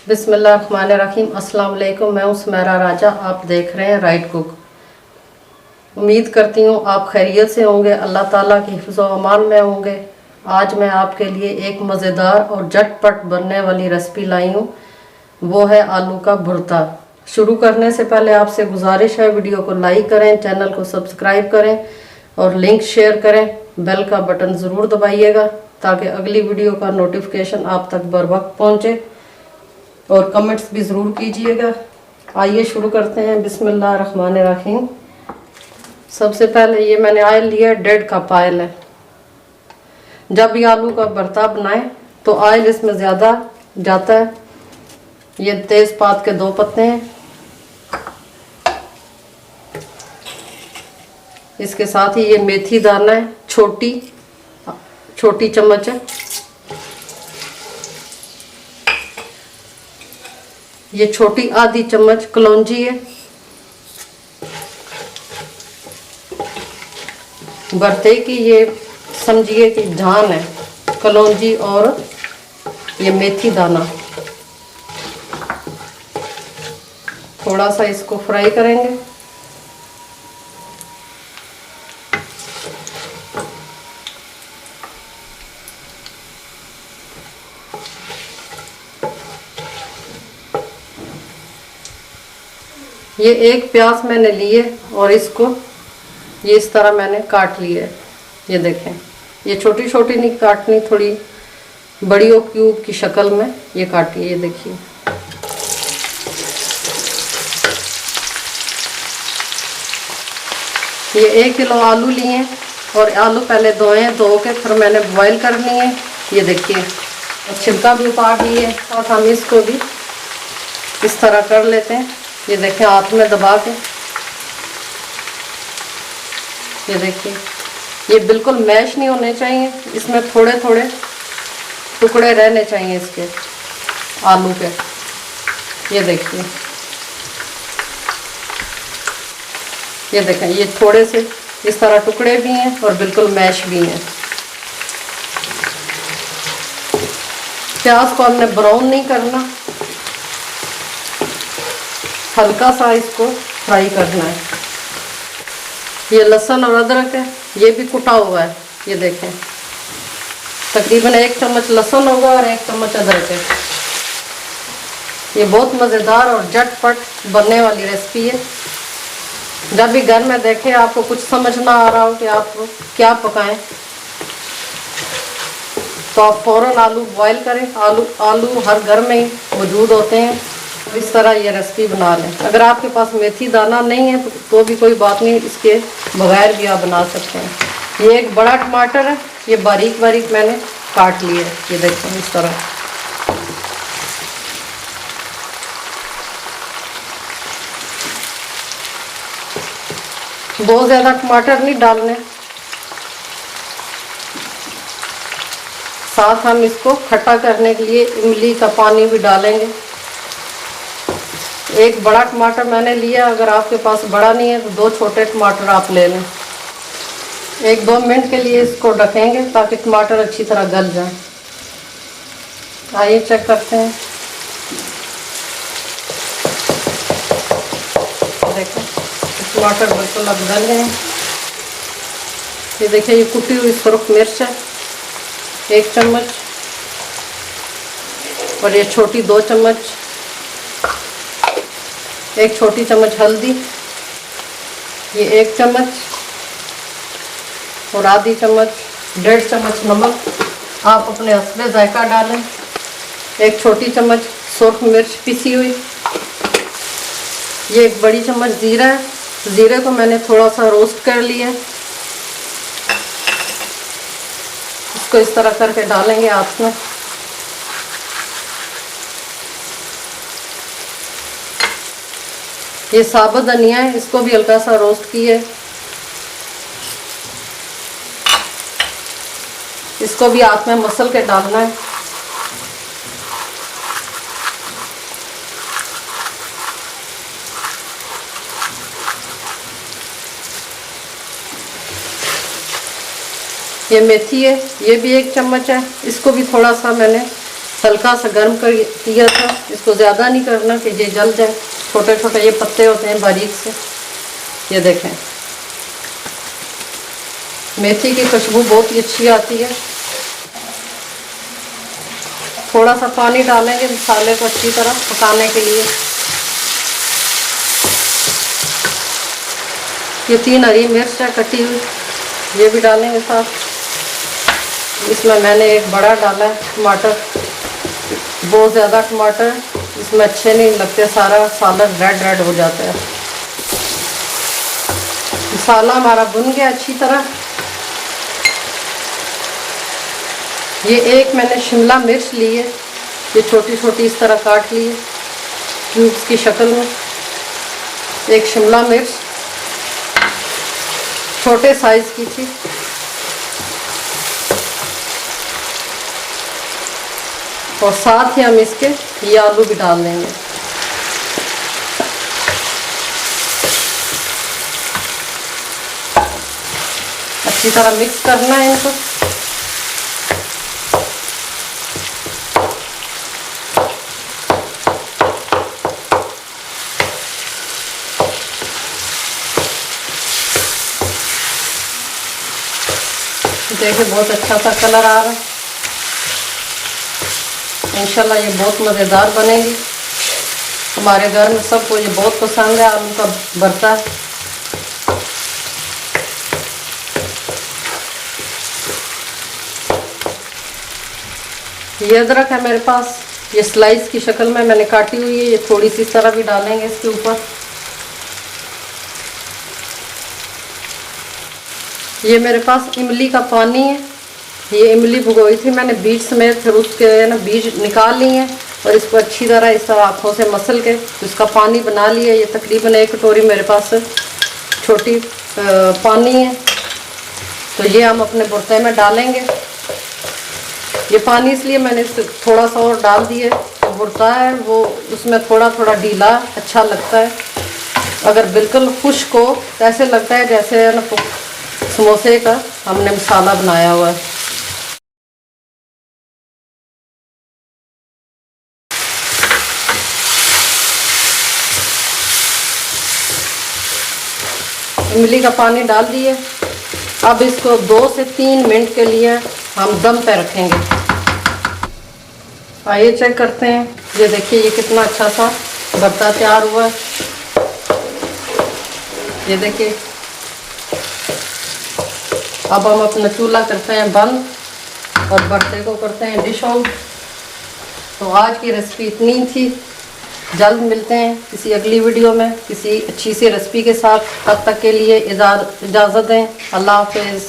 बिस्मिल्लाहिर्रहमानिर्रहीम। अस्सलाम वालेकुम। मैं हूं सुमेरा राजा, आप देख रहे हैं राइट कुक। उम्मीद करती हूं आप खैरियत से होंगे, अल्लाह ताला की हिफ्ज़ व अमान में होंगे। आज मैं आपके लिए एक मज़ेदार और झटपट बनने वाली रेसिपी लाई हूं, वो है आलू का भुर्ता। शुरू करने से पहले आपसे गुजारिश है, वीडियो को लाइक करें, चैनल को सब्सक्राइब करें और लिंक शेयर करें। बेल का बटन ज़रूर दबाइएगा ताकि अगली वीडियो का नोटिफिकेशन आप तक बर वक्त पहुँचे, और कमेंट्स भी ज़रूर कीजिएगा। आइए शुरू करते हैं। बिस्मिल्लाहिर्रहमानिर्रहीम। सबसे पहले ये मैंने ऑयल लिया, 1.5 कप ऑयल है। जब भी आलू का भरता बनाएं तो ऑयल इसमें ज़्यादा जाता है। ये तेज़पात के 2 पत्ते हैं, इसके साथ ही ये मेथी दाना है, छोटी चम्मच है। ये छोटी आधी चम्मच कलौंजी है। भरते की ये समझिए कि जान है, कलौंजी और ये मेथी दाना। थोड़ा सा इसको फ्राई करेंगे। ये एक प्याज मैंने लिए और इसको ये इस तरह मैंने काट लिया है। ये देखें, ये छोटी छोटी नहीं काटनी, थोड़ी बड़ी और क्यूब की शक्ल में ये काटी है। ये देखिए, ये 1 किलो आलू लिए और आलू पहले धोए, धो के फिर मैंने बॉईल कर लिए। ये देखिए, छिलका भी उतार लिए और हम इसको भी इस तरह कर लेते हैं। ये देखें, हाथ में दबा के, ये देखिए, ये बिल्कुल मैश नहीं होने चाहिए, इसमें थोड़े थोड़े टुकड़े रहने चाहिए इसके आलू के। ये देखिए, ये देखें, ये थोड़े से इस तरह टुकड़े भी हैं और बिल्कुल मैश भी हैं। प्याज को हमने ब्राउन नहीं करना, हल्का सा इसको फ्राई करना है। ये लहसुन और अदरक है, ये भी कुटा हुआ है। ये देखें, तकरीबन 1 चम्मच लहसुन होगा और 1 चम्मच अदरक है। ये बहुत मज़ेदार और झटपट बनने वाली रेसिपी है। जब भी घर में देखें आपको कुछ समझ ना आ रहा हो कि आप क्या पकाएं, तो आप फ़ौरन आलू बॉईल करें। आलू हर घर में ही मौजूद होते हैं। इस तरह ये रेसिपी बना लें। अगर आपके पास मेथी दाना नहीं है तो भी कोई बात नहीं, इसके बगैर भी आप बना सकते हैं। ये एक बड़ा टमाटर है, ये बारीक बारीक मैंने काट लिया है। ये देखें, इस तरह। बहुत ज़्यादा टमाटर नहीं डालने। साथ हम इसको खट्टा करने के लिए इमली का पानी भी डालेंगे। एक बड़ा टमाटर मैंने लिया, अगर आपके पास बड़ा नहीं है तो 2 छोटे टमाटर आप ले लें। 1-2 मिनट के लिए इसको ढकेंगे ताकि टमाटर अच्छी तरह गल जाए। आइए चेक करते हैं। देखो, टमाटर बिल्कुल अब गल गए हैं। ये देखिए, ये कुटी हुई सुरख मिर्च है 1 चम्मच, और ये छोटी 2 चम्मच, 1 छोटी चम्मच हल्दी, ये 1 चम्मच और आधी चम्मच 1.5 चम्मच नमक आप अपने हस्बे जायका डालें। 1 छोटी चम्मच सुरख मिर्च पिसी हुई, ये 1 बड़ी चम्मच जीरा है। जीरे को मैंने थोड़ा सा रोस्ट कर लिया, इसको इस तरह करके डालेंगे हाथ में। ये साबुत धनिया है, इसको भी हल्का सा रोस्ट किए, इसको भी हाथ में मसल के डालना है। ये मेथी है, ये भी 1 चम्मच है, इसको भी थोड़ा सा मैंने हल्का सा गर्म कर किया था। इसको ज़्यादा नहीं करना कि ये जल जाए। छोटे छोटे ये पत्ते होते हैं बारीक से। ये देखें, मेथी की खुशबू बहुत ही अच्छी आती है। थोड़ा सा पानी डालेंगे मसाले को अच्छी तरह पकाने के लिए। ये 3 हरी मिर्च है कटी हुई, ये भी डालेंगे साथ। इसमें मैंने एक बड़ा डाला है टमाटर, बहुत ज़्यादा टमाटर इसमें अच्छे नहीं लगते, सारा सालन रेड रेड हो जाता है। मसाला हमारा भुन गया अच्छी तरह। ये एक मैंने शिमला मिर्च ली है, ये छोटी छोटी इस तरह काट ली है क्यूब्स की शक्ल में। एक शिमला मिर्च छोटे साइज की थी। और साथ ही हम इसके ये आलू भी डाल देंगे। अच्छी तरह मिक्स करना है इनको। देखिए बहुत अच्छा सा कलर आ रहा है। इंशाल्लाह ये बहुत मज़ेदार बनेगी। हमारे घर में सबको ये बहुत पसंद है, आलू का भरता। ये अदरक है मेरे पास, ये स्लाइस की शक्ल में मैंने काटी हुई है। ये थोड़ी सी इस तरह भी डालेंगे इसके ऊपर। ये मेरे पास इमली का पानी है। ये इमली भिगोई थी मैंने बीज समेत, फिर उसके ना बीज निकाल लिए हैं और इसको अच्छी तरह इस तरह हाथों से मसल के इसका पानी बना लिया। ये तकरीबन 1 कटोरी मेरे पास छोटी पानी है। तो ये हम अपने बुर्ते में डालेंगे। ये पानी इसलिए मैंने थोड़ा सा और डाल दिए, बुर्ता है वो उसमें थोड़ा थोड़ा ढीला अच्छा लगता है। अगर बिल्कुल खुश्क हो तो ऐसे लगता है जैसे ना समोसे का हमने मसाला बनाया हुआ है। इमली का पानी डाल दिए। अब इसको 2 से 3 मिनट के लिए हम दम पे रखेंगे। आइए चेक करते हैं। ये देखिए ये कितना अच्छा सा भरता तैयार हुआ है। ये देखिए। अब हम अपना चूल्हा करते हैं बंद और भरते को करते हैं डिश आउट। तो आज की रेसिपी इतनी थी। जल्द मिलते हैं किसी अगली वीडियो में किसी अच्छी सी रेसिपी के साथ। तब तक के लिए इजाज़त दें। अल्लाह हाफिज़।